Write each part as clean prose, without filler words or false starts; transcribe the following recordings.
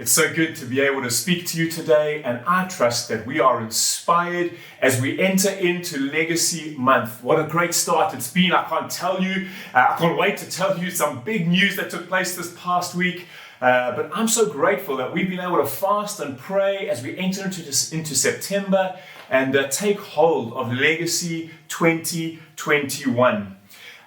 It's so good to be able to speak to you today, and I trust that we are inspired as we enter into Legacy Month. What a great start it's been. I can't wait to tell you some big news that took place this past week. But I'm so grateful that we've been able to fast and pray as we enter into September and take hold of Legacy 2021.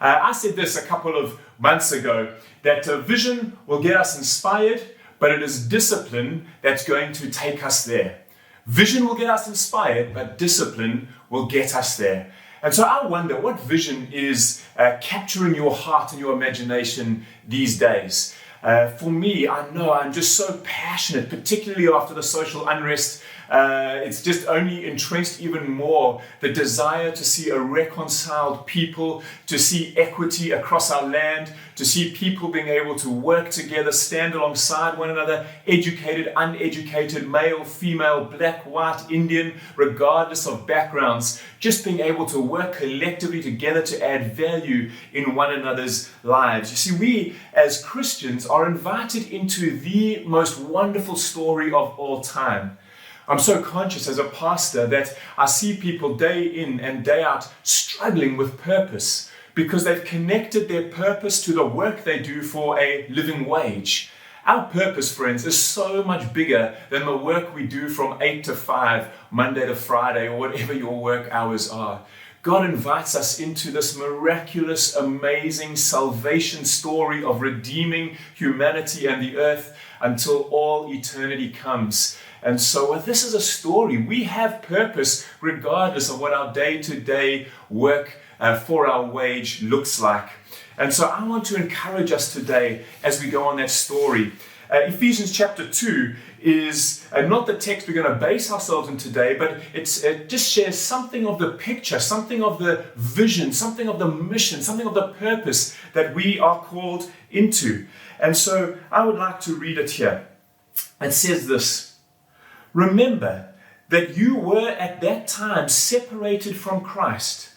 I said this a couple of months ago, that vision will get us inspired, but it is discipline that's going to take us there. Vision will get us inspired, but discipline will get us there. And so I wonder what vision is capturing your heart and your imagination these days. For me, I know I'm just so passionate, particularly after the social unrest. It's just only entrenched even more the desire to see a reconciled people, to see equity across our land, to see people being able to work together, stand alongside one another, educated, uneducated, male, female, black, white, Indian, regardless of backgrounds, just being able to work collectively together to add value in one another's lives. You see, we as Christians are invited into the most wonderful story of all time. I'm so conscious as a pastor that I see people day in and day out struggling with purpose because they've connected their purpose to the work they do for a living wage. Our purpose, friends, is so much bigger than the work we do from 8 to 5, Monday to Friday, or whatever your work hours are. God invites us into this miraculous, amazing salvation story of redeeming humanity and the earth until all eternity comes. And so this is a story. We have purpose regardless of what our day-to-day work for our wage looks like. And so I want to encourage us today as we go on that story. Ephesians Chapter 2 is not the text we're going to base ourselves on today, but it just shares something of the picture, something of the vision, something of the mission, something of the purpose that we are called into. And so I would like to read it here. It says this: "Remember that you were at that time separated from Christ,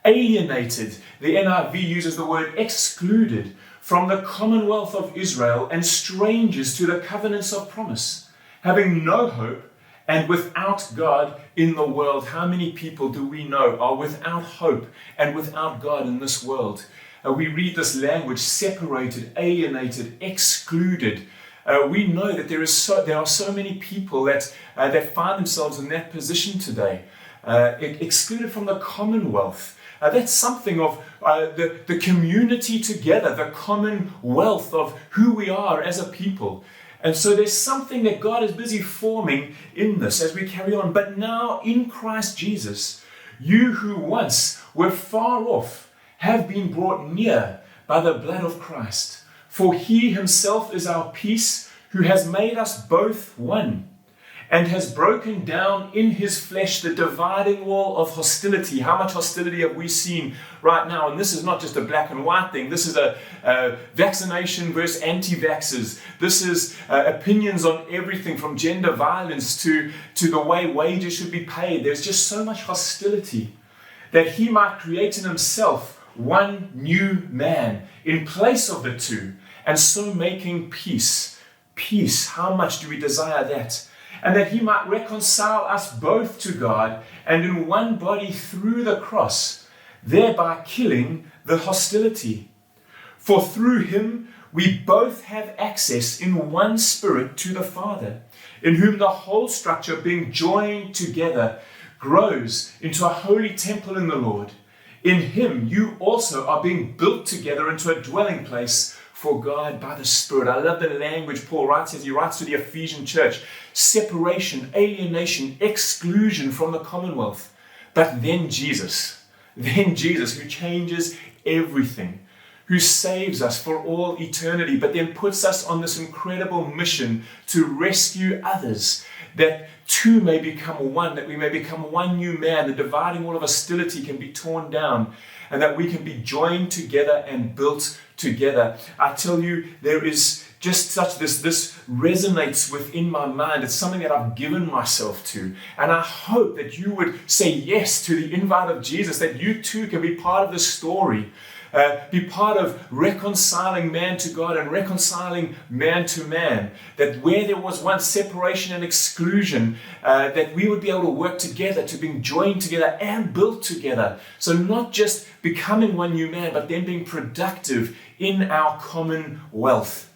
alienated," the NIV uses the word excluded, "from the commonwealth of Israel and strangers to the covenants of promise, having no hope and without God in the world." How many people do we know are without hope and without God in this world? We read this language: separated, alienated, excluded. We know that there are so many people that find themselves in that position today, excluded from the commonwealth. That's something of the community together, the commonwealth of who we are as a people. And so there's something that God is busy forming in this as we carry on. "But now in Christ Jesus, you who once were far off have been brought near by the blood of Christ. For he himself is our peace, who has made us both one, and has broken down in his flesh the dividing wall of hostility." How much hostility have we seen right now? And this is not just a black and white thing. This is a vaccination versus anti-vaxxers. This is opinions on everything from gender violence to the way wages should be paid. There's just so much hostility, that he might create in himself one new man in place of the two, and so making peace. Peace, how much do we desire that? "And that he might reconcile us both to God, and in one body through the cross, thereby killing the hostility. For through him we both have access in one spirit to the Father, in whom the whole structure, being joined together, grows into a holy temple in the Lord. In him you also are being built together into a dwelling place for God by the Spirit." I love the language Paul writes as he writes to the Ephesian church. Separation, alienation, exclusion from the commonwealth. But then Jesus who changes everything, who saves us for all eternity, but then puts us on this incredible mission to rescue others, that two may become one, that we may become one new man. The dividing wall of hostility can be torn down, and that we can be joined together and built together. I tell you, there is just such this resonates within my mind. It's something that I've given myself to. And I hope that you would say yes to the invite of Jesus, that you too can be part of this story. be part of reconciling man to God and reconciling man to man. That where there was once separation and exclusion, that we would be able to work together, to being joined together and built together. So not just becoming one new man, but then being productive in our common wealth.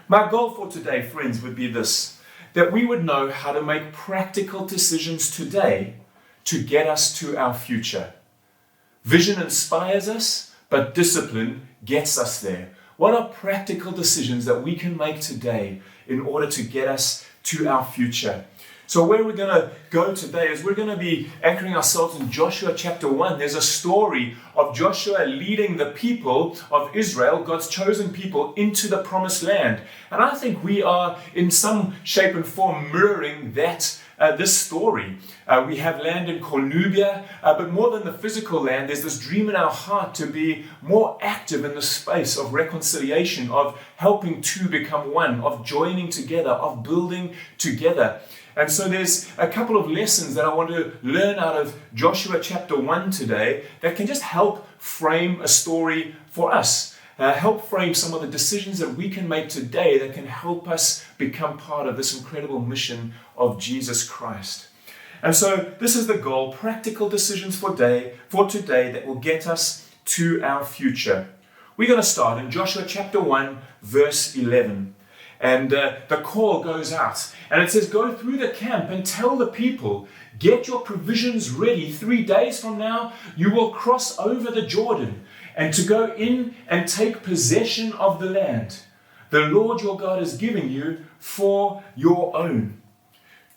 My goal for today, friends, would be this, that we would know how to make practical decisions today to get us to our future. Vision inspires us, but discipline gets us there. What are practical decisions that we can make today in order to get us to our future? So where we're going to go today is we're going to be anchoring ourselves in Joshua chapter 1. There's a story of Joshua leading the people of Israel, God's chosen people, into the promised land. And I think we are in some shape and form mirroring this story. We have land in Cornubia, but more than the physical land, there's this dream in our heart to be more active in the space of reconciliation, of helping two become one, of joining together, of building together. And so there's a couple of lessons that I want to learn out of Joshua chapter 1 today that can just help frame a story for us. Help frame some of the decisions that we can make today that can help us become part of this incredible mission of Jesus Christ. And so this is the goal, practical decisions for today that will get us to our future. We're going to start in Joshua chapter 1, verse 11. And the call goes out. And it says, go through the camp and tell the people, get your provisions ready. 3 days from now, you will cross over the Jordan and to go in and take possession of the land the Lord your God is giving you for your own.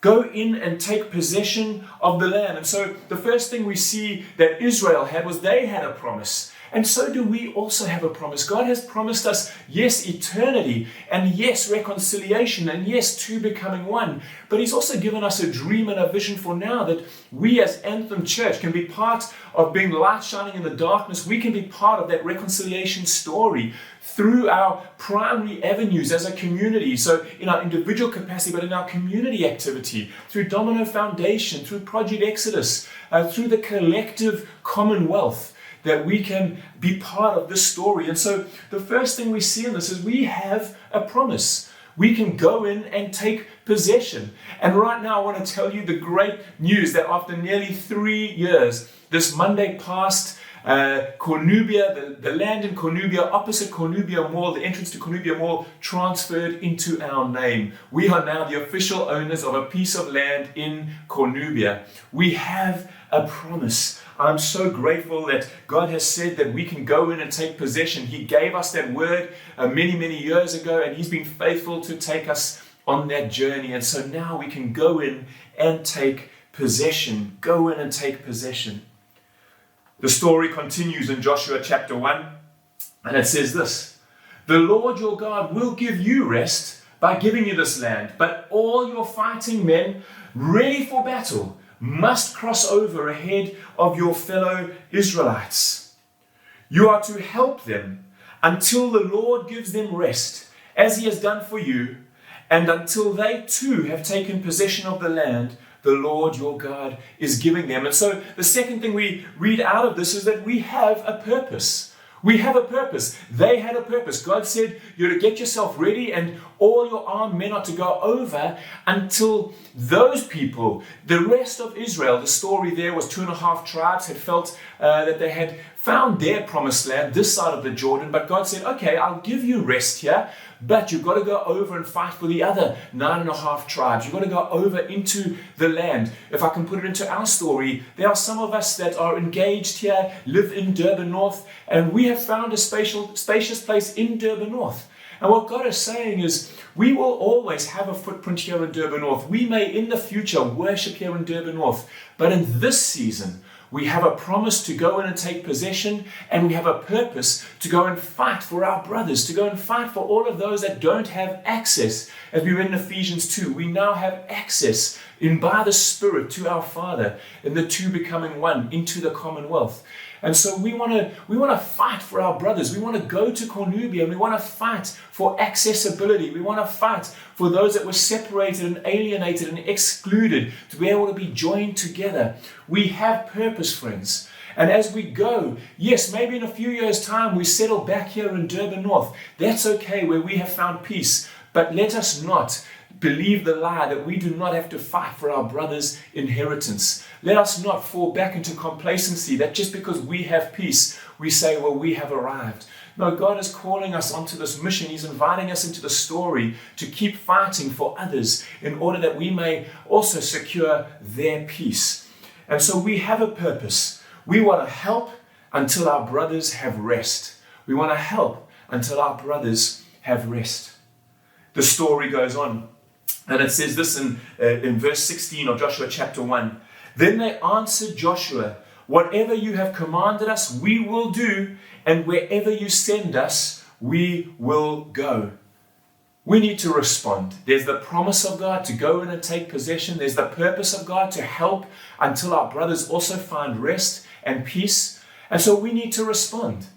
Go in and take possession of the land. And so the first thing we see that Israel had was they had a promise. And so do we also have a promise. God has promised us, yes, eternity, and yes, reconciliation, and yes, two becoming one. But He's also given us a dream and a vision for now that we as Anthem Church can be part of being light shining in the darkness. We can be part of that reconciliation story through our primary avenues as a community. So in our individual capacity, but in our community activity, through Domino Foundation, through Project Exodus, through the collective commonwealth, that we can be part of this story. And so the first thing we see in this is we have a promise. We can go in and take possession. And right now I want to tell you the great news that after nearly 3 years, this Monday past, Cornubia, the land in Cornubia, opposite Cornubia Mall, the entrance to Cornubia Mall, transferred into our name. We are now the official owners of a piece of land in Cornubia. We have a promise. I'm so grateful that God has said that we can go in and take possession. He gave us that word many, many years ago, and He's been faithful to take us on that journey. And so now we can go in and take possession. Go in and take possession. The story continues in Joshua chapter 1, and it says this: the Lord your God will give you rest by giving you this land, but all your fighting men ready for battle must cross over ahead of your fellow Israelites. You are to help them until the Lord gives them rest, as He has done for you, and until they too have taken possession of the land the Lord your God is giving them. And so the second thing we read out of this is that we have a purpose. We have a purpose. They had a purpose. God said, you're to get yourself ready and all your armed men are to go over until those people, the rest of Israel, the story there was 2.5 tribes had felt that they had found their promised land this side of the Jordan. But God said, okay, I'll give you rest here, but you've got to go over and fight for the other 9.5 tribes. You've got to go over into the land. If I can put it into our story, there are some of us that are engaged here, live in Durban North, and we have found a spacious place in Durban North. And what God is saying is, we will always have a footprint here in Durban North. We may in the future worship here in Durban North, but in this season, we have a promise to go in and take possession, and we have a purpose to go and fight for our brothers, to go and fight for all of those that don't have access. As we read in Ephesians 2, we now have access by the Spirit to our Father, and the two becoming one into the commonwealth. And so we want to fight for our brothers. We want to go to Cornubia and we want to fight for accessibility. We want to fight for those that were separated and alienated and excluded to be able to be joined together. We have purpose, friends. And as we go, yes, maybe in a few years' time we settle back here in Durban North. That's okay, where we have found peace. But let us not believe the lie that we do not have to fight for our brother's inheritance. Let us not fall back into complacency that just because we have peace, we say, well, we have arrived. No, God is calling us onto this mission. He's inviting us into the story to keep fighting for others in order that we may also secure their peace. And so we have a purpose. We want to help until our brothers have rest. We want to help until our brothers have rest. The story goes on, and it says this in verse 16 of Joshua chapter 1. Then they answered Joshua, whatever you have commanded us, we will do, and wherever you send us, we will go. We need to respond. There's the promise of God to go in and take possession. There's the purpose of God to help until our brothers also find rest and peace. And so we need to respond.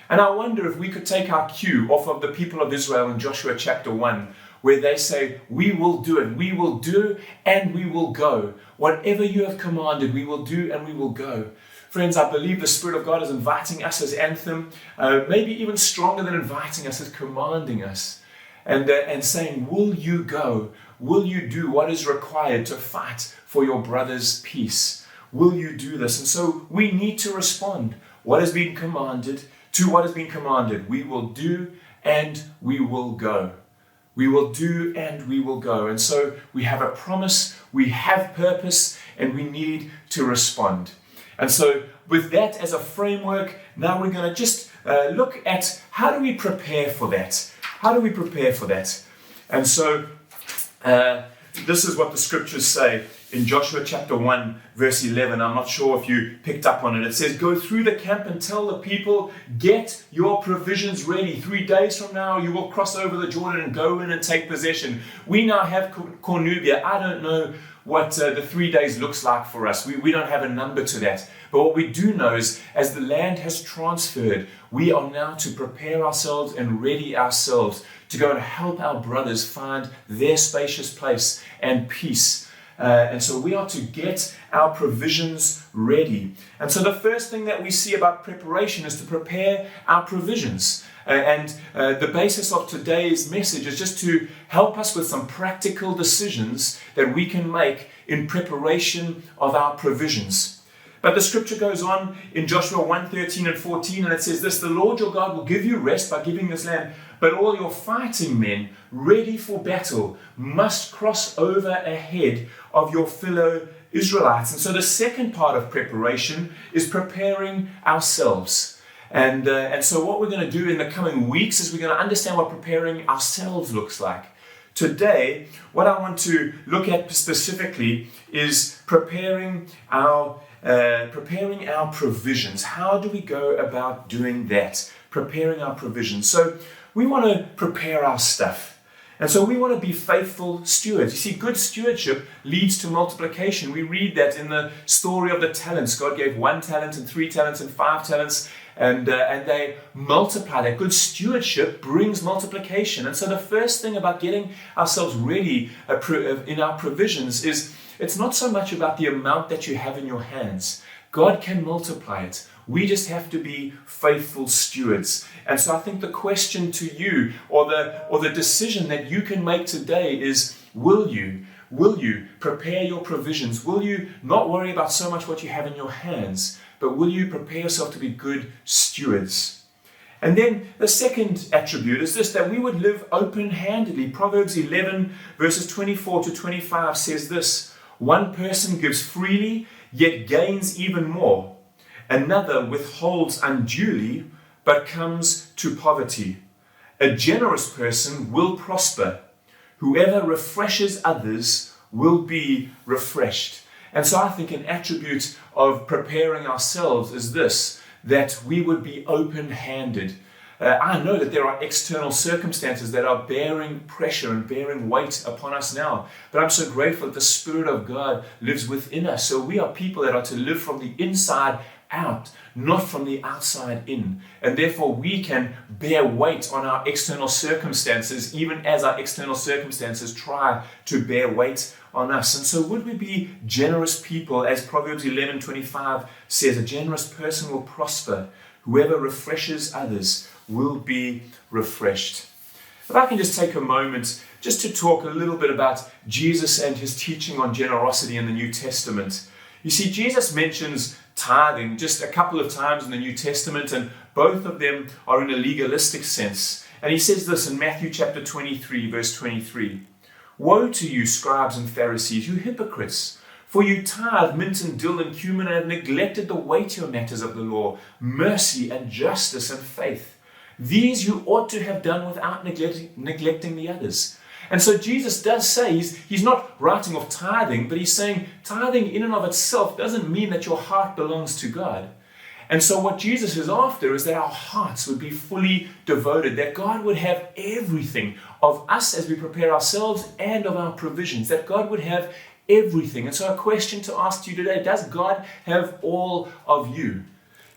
And I wonder if we could take our cue off of the people of Israel in Joshua chapter 1, where they say, we will do it. We will do and we will go. Whatever you have commanded, we will do and we will go. Friends, I believe the Spirit of God is inviting us as anthem, maybe even stronger than inviting us, as commanding us and saying, will you go? Will you do what is required to fight for your brother's peace? Will you do this? And so we need to respond. What has been commanded to what has been commanded? We will do and we will go. We will do and we will go. And so we have a promise, we have purpose, and we need to respond. And so with that as a framework, now we're going to just look at how do we prepare for that? How do we prepare for that? And so this is what the scriptures say in Joshua chapter 1, verse 11. I'm not sure if you picked up on it. It says, go through the camp and tell the people, get your provisions ready. 3 days from now, you will cross over the Jordan and go in and take possession. We now have Cornubia. I don't know what the 3 days looks like for us. We don't have a number to that. But what we do know is, as the land has transferred, we are now to prepare ourselves and ready ourselves to go and help our brothers find their spacious place and peace. And so we are to get our provisions ready. And so the first thing that we see about preparation is to prepare our provisions. And the basis of today's message is just to help us with some practical decisions that we can make in preparation of our provisions. But the scripture goes on in Joshua 1:13 and 14, and it says this, the Lord your God will give you rest by giving this land, but all your fighting men ready for battle must cross over ahead of your fellow Israelites. And so the second part of preparation is preparing ourselves. And so what we're going to do in the coming weeks is we're going to understand what preparing ourselves looks like. Today, what I want to look at specifically is preparing our provisions. How do we go about doing that? Preparing our provisions. So we want to prepare our stuff. And so we want to be faithful stewards. You see, good stewardship leads to multiplication. We read that in the story of the talents. God gave 1 talent and 3 talents and 5 talents, and they multiply. That good stewardship brings multiplication. And so the first thing about getting ourselves ready in our provisions is it's not so much about the amount that you have in your hands. God can multiply it. We just have to be faithful stewards. And so I think the question to you, or the decision that you can make today is, will you prepare your provisions? Will you not worry about so much what you have in your hands, but will you prepare yourself to be good stewards? And then the second attribute is this, that we would live open-handedly. Proverbs 11 verses 24 to 25 says this, one person gives freely, yet gains even more. Another withholds unduly, but comes to poverty. A generous person will prosper. Whoever refreshes others will be refreshed. And so I think an attribute of preparing ourselves is this, that we would be open-handed. I know that there are external circumstances that are bearing pressure and bearing weight upon us now. But I'm so grateful that the Spirit of God lives within us. So we are people that are to live from the inside out, not from the outside in. And therefore we can bear weight on our external circumstances, even as our external circumstances try to bear weight on us. And so would we be generous people? As Proverbs 11:25 says, a generous person will prosper. Whoever refreshes others will be refreshed. If I can just take a moment just to talk a little bit about Jesus and his teaching on generosity in the New Testament. You see, Jesus mentions tithing just a couple of times in the New Testament, and both of them are in a legalistic sense. And he says this in Matthew chapter 23, verse 23. Woe to you, scribes and Pharisees, you hypocrites! For you tithe mint and dill and cumin and have neglected the weightier matters of the law, mercy and justice and faith. These you ought to have done without neglecting the others. And so Jesus does say, he's not writing off tithing, but he's saying tithing in and of itself doesn't mean that your heart belongs to God. And so what Jesus is after is that our hearts would be fully devoted, that God would have everything of us as we prepare ourselves and of our provisions, that God would have everything. And so a question to ask you today, does God have all of you?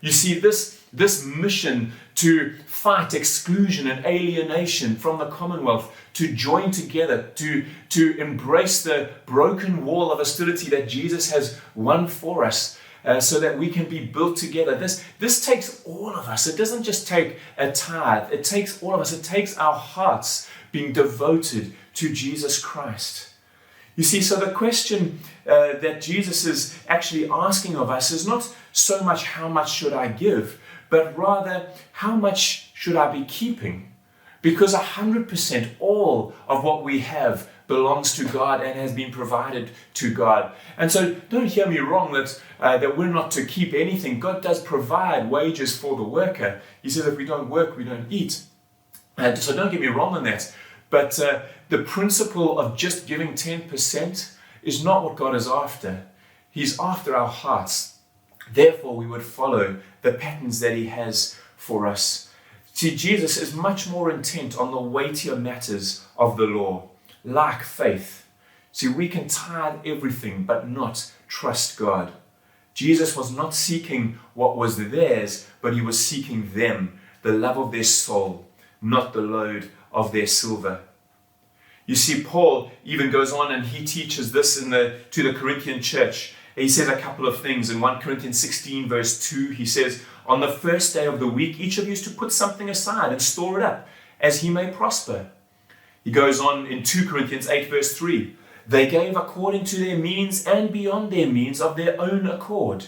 You see, this mission to fight exclusion and alienation from the commonwealth, to join together, to embrace the broken wall of hostility that Jesus has won for us, so that we can be built together. This takes all of us. It doesn't just take a tithe. It takes all of us. It takes our hearts being devoted to Jesus Christ. You see, so the question that Jesus is actually asking of us is not so much how much should I give, but rather how much should I be keeping? Because 100% all of what we have belongs to God and has been provided to God. And so don't hear me wrong that we're not to keep anything. God does provide wages for the worker. He says if we don't work, we don't eat. So don't get me wrong on that. But the principle of just giving 10% is not what God is after. He's after our hearts. Therefore, we would follow the patterns that he has for us. See, Jesus is much more intent on the weightier matters of the law, like faith. See, we can tithe everything, but not trust God. Jesus was not seeking what was theirs, but he was seeking them, the love of their soul, not the load of their silver. You see, Paul even goes on and he teaches this to the Corinthian church. He says a couple of things. In 1 Corinthians 16 verse 2, he says, on the first day of the week, each of you is to put something aside and store it up, as he may prosper. He goes on in 2 Corinthians 8 verse 3, they gave according to their means and beyond their means of their own accord.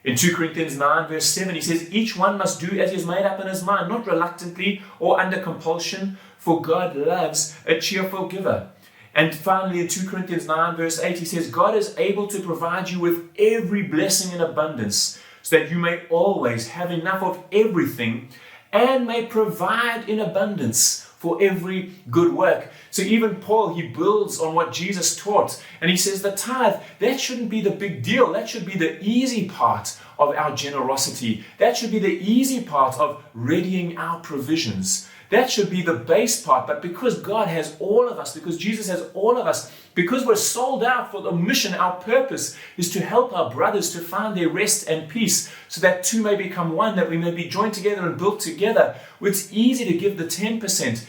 In 2 Corinthians 9 verse 7, he says, each one must do as he is made up in his mind, not reluctantly or under compulsion, for God loves a cheerful giver. And finally, in 2 Corinthians 9 verse 8, he says, God is able to provide you with every blessing in abundance, so that you may always have enough of everything and may provide in abundance for every good work. So even Paul, he builds on what Jesus taught, and he says the tithe, that shouldn't be the big deal. That should be the easy part of our generosity. That should be the easy part of readying our provisions. That should be the base part. But because God has all of us, because Jesus has all of us, because we're sold out for the mission, our purpose is to help our brothers to find their rest and peace, so that two may become one, that we may be joined together and built together. It's easy to give the 10%.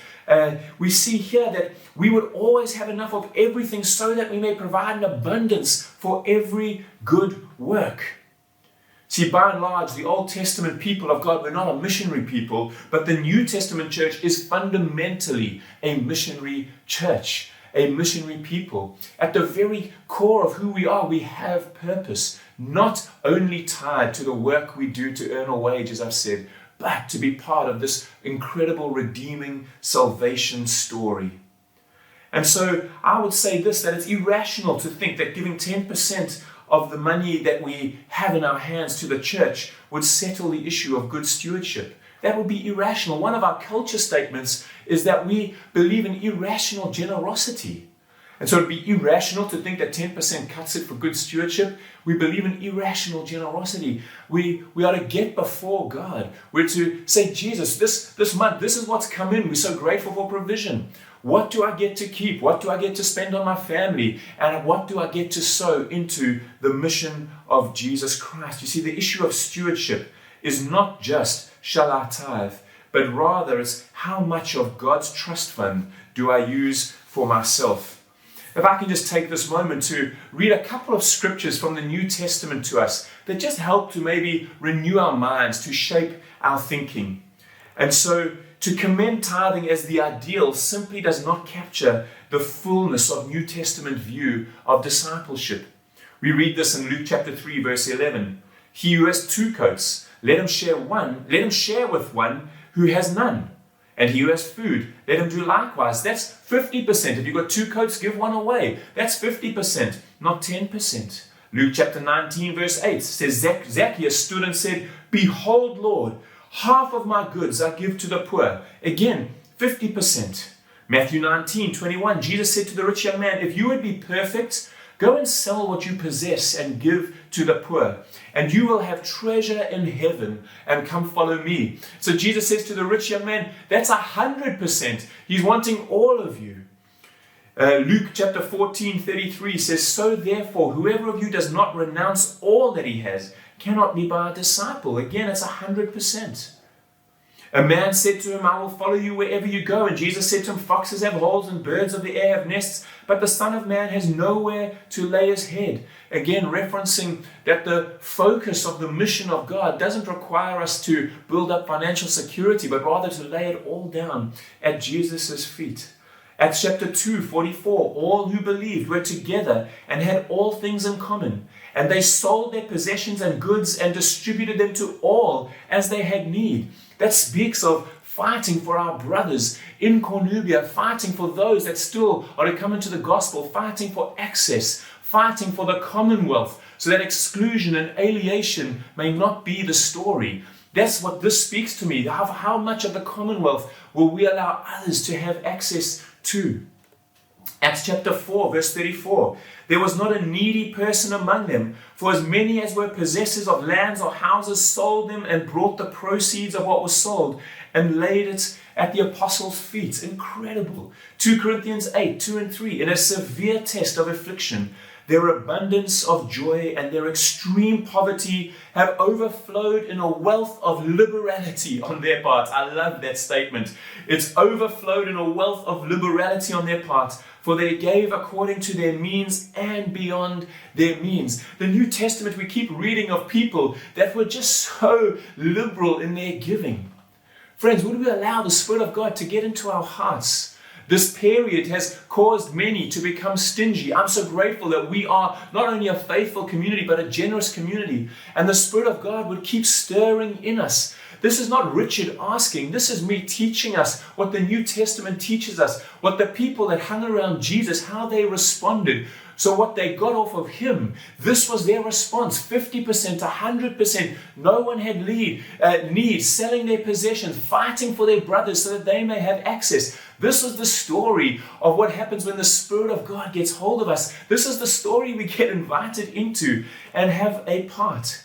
We see here that we would always have enough of everything, so that we may provide an abundance for every good work. See, by and large, the Old Testament people of God were not a missionary people, but the New Testament church is fundamentally a missionary church, a missionary people. At the very core of who we are, we have purpose, not only tied to the work we do to earn a wage, as I've said, but to be part of this incredible redeeming salvation story. And so I would say this, that it's irrational to think that giving 10% of the money that we have in our hands to the church would settle the issue of good stewardship. That would be irrational. One of our culture statements is that we believe in irrational generosity. And so it'd be irrational to think that 10% cuts it for good stewardship. We believe in irrational generosity. We are to get before God. We're to say, Jesus, this month, this is what's come in. We're so grateful for provision. What do I get to keep? What do I get to spend on my family? And what do I get to sow into the mission of Jesus Christ? You see, the issue of stewardship is not just, shall I tithe? But rather it's how much of God's trust fund do I use for myself? If I can just take this moment to read a couple of scriptures from the New Testament to us that just help to maybe renew our minds, to shape our thinking. And so to commend tithing as the ideal simply does not capture the fullness of New Testament view of discipleship. We read this in Luke chapter 3, verse 11. He who has 2 coats, let him share with one who has none. And he who has food, let him do likewise. That's 50%. If you've got 2 coats, give one away. That's 50%, not 10%. Luke chapter 19, verse 8 says, Zacchaeus stood and said, Behold, Lord, half of my goods I give to the poor. Again, 50%. Matthew 19, 21, Jesus said to the rich young man, if you would be perfect, go and sell what you possess and give to the poor, and you will have treasure in heaven, and come follow me. So Jesus says to the rich young man, that's 100%. He's wanting all of you. Luke chapter 14, 33 says, so therefore, whoever of you does not renounce all that he has cannot be my disciple. Again, it's 100%. A man said to him, I will follow you wherever you go. And Jesus said to him, foxes have holes and birds of the air have nests, but the Son of Man has nowhere to lay his head. Again, referencing that the focus of the mission of God doesn't require us to build up financial security, but rather to lay it all down at Jesus' feet. Acts chapter 2, 44, all who believed were together and had all things in common. And they sold their possessions and goods and distributed them to all as they had need. That speaks of fighting for our brothers in Cornubia, fighting for those that still are to come into the gospel, fighting for access, fighting for the commonwealth, so that exclusion and alienation may not be the story. That's what this speaks to me. How much of the commonwealth will we allow others to have access to? Acts chapter 4, verse 34. There was not a needy person among them, for as many as were possessors of lands or houses sold them and brought the proceeds of what was sold and laid it at the apostles' feet. Incredible. 2 Corinthians 8, 2 and 3. In a severe test of affliction, their abundance of joy and their extreme poverty have overflowed in a wealth of liberality on their part. I love that statement. It's overflowed in a wealth of liberality on their part, for they gave according to their means and beyond their means. The New Testament, we keep reading of people that were just so liberal in their giving. Friends, would we allow the Spirit of God to get into our hearts? This period has caused many to become stingy. I'm so grateful that we are not only a faithful community, but a generous community. And the Spirit of God would keep stirring in us. This is not Richard asking. This is me teaching us what the New Testament teaches us, what the people that hung around Jesus, how they responded. So what they got off of him, this was their response, 50%, 100%. No one had need, selling their possessions, fighting for their brothers so that they may have access. This is the story of what happens when the Spirit of God gets hold of us. This is the story we get invited into and have a part.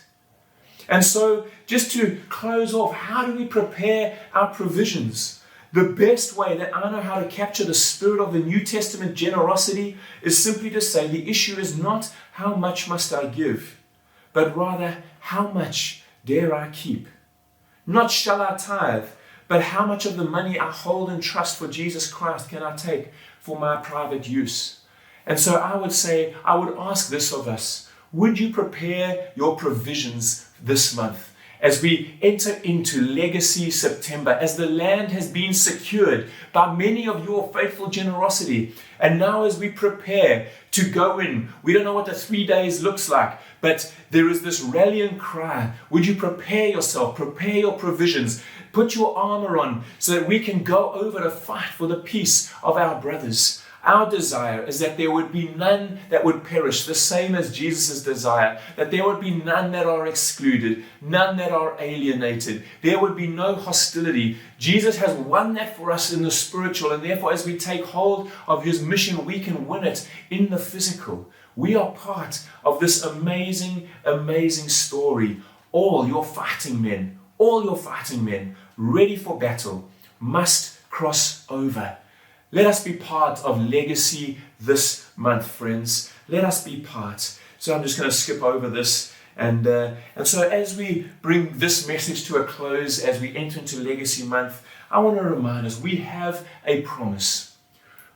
And so just to close off, how do we prepare our provisions? The best way that I know how to capture the spirit of the New Testament generosity is simply to say the issue is not how much must I give, but rather how much dare I keep. Not shall I tithe, but how much of the money I hold in trust for Jesus Christ can I take for my private use? And so I would ask this of us. Would you prepare your provisions this month? As we enter into Legacy September, as the land has been secured by many of your faithful generosity, and now as we prepare to go in, we don't know what the 3 days looks like, but there is this rallying cry. Would you prepare yourself, prepare your provisions, put your armor on so that we can go over to fight for the peace of our brothers? Our desire is that there would be none that would perish, the same as Jesus' desire, that there would be none that are excluded, none that are alienated. There would be no hostility. Jesus has won that for us in the spiritual, and therefore as we take hold of his mission, we can win it in the physical. We are part of this amazing, amazing story. All your fighting men, ready for battle, must cross over. Let us be part of legacy this month, friends. Let us be part. So I'm just going to skip over this. And so as we bring this message to a close, as we enter into Legacy Month, I want to remind us we have a promise.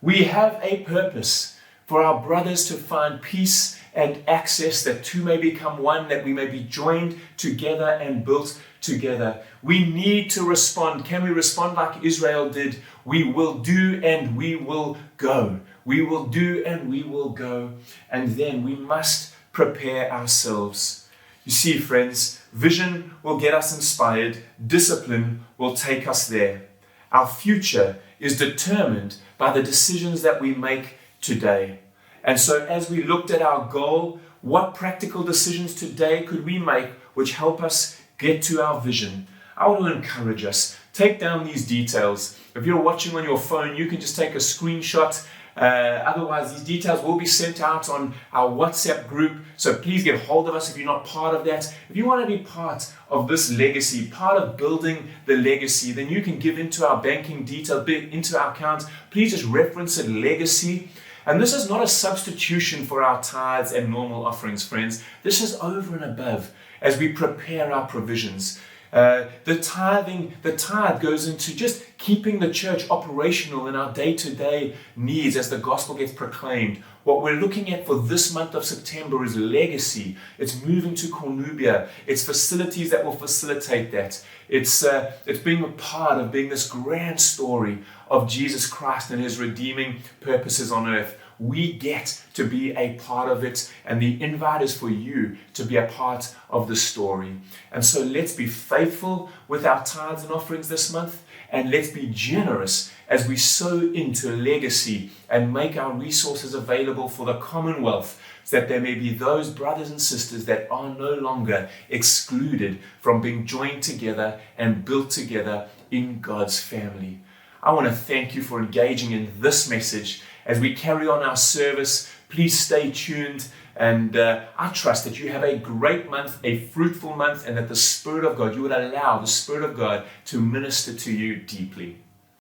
We have a purpose for our brothers to find peace and access, that two may become one, that we may be joined together and built together. We need to respond. Can we respond like Israel did? We will do and we will go. We will do and we will go. And then we must prepare ourselves. You see, friends, vision will get us inspired. Discipline will take us there. Our future is determined by the decisions that we make today. And so as we looked at our goal, what practical decisions today could we make which help us get to our vision? I want to encourage us. Take down these details. If you're watching on your phone, you can just take a screenshot. Otherwise, these details will be sent out on our WhatsApp group. So please get hold of us if you're not part of that. If you want to be part of this legacy, part of building the legacy, then you can give into our banking details, into our account. Please just reference it, legacy. And this is not a substitution for our tithes and normal offerings, friends. This is over and above as we prepare our provisions. The tithe goes into just keeping the church operational in our day-to-day needs as the gospel gets proclaimed. What we're looking at for this month of September is legacy. It's moving to Cornubia. It's facilities that will facilitate that. It's being a part of being this grand story of Jesus Christ and his redeeming purposes on earth. We get to be a part of it, and the invite is for you to be a part of the story. And so let's be faithful with our tithes and offerings this month, and let's be generous as we sow into legacy and make our resources available for the commonwealth, so that there may be those brothers and sisters that are no longer excluded from being joined together and built together in God's family. I want to thank you for engaging in this message. As we carry on our service, please stay tuned, and I trust that you have a great month, a fruitful month, and that the Spirit of God, you would allow the Spirit of God to minister to you deeply.